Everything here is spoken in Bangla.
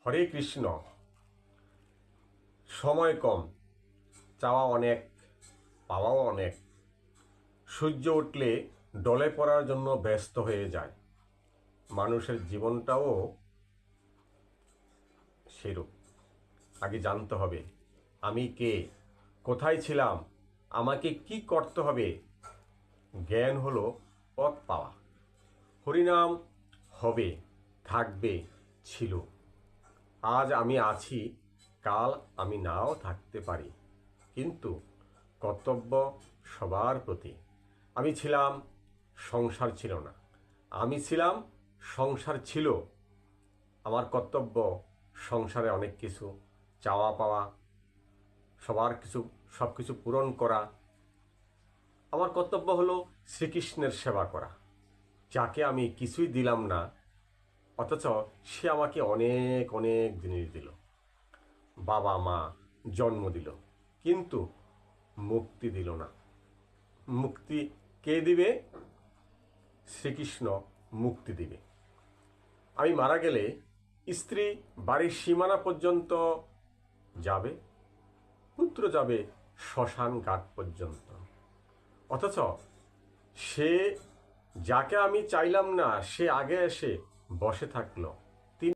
হরে কৃষ্ণ। সময় কম, চাওয়া অনেক, পাওয়াও অনেক। সূর্য উঠলে ডলে পড়ার জন্য ব্যস্ত হয়ে যায়। মানুষের জীবনটাও সেরূপ। আগে জানতে হবে আমি কে, কোথায় ছিলাম, আমাকে কি করতে হবে। জ্ঞান হলো পথ পাওয়া। হরিনাম হবে, থাকবে, ছিল। আজ আমি আছি, কাল আমি নাও থাকতে পারি, কিন্তু কর্তব্য সবার প্রতি। আমি ছিলাম, সংসার ছিল না। আমি ছিলাম, সংসার ছিল। আমার কর্তব্য সংসারে অনেক কিছু চাওয়া পাওয়া, সব কিছু পূরণ করা। আমার কর্তব্য হলো শ্রীকৃষ্ণের সেবা করা, যাকে আমি কিছুই দিলাম না, অথচ সে আমাকে অনেক অনেক জিনিস দিল। বাবা মা জন্ম দিল, কিন্তু মুক্তি দিল না। মুক্তি কে দিবে? শ্রীকৃষ্ণ মুক্তি দিবে। আমি মারা গেলে স্ত্রী বাড়ির সীমানা পর্যন্ত যাবে, পুত্র যাবে শ্মশান ঘাট পর্যন্ত। অথচ সে, যাকে আমি চাইলাম না, সে আগে এসে বসে থাকলো।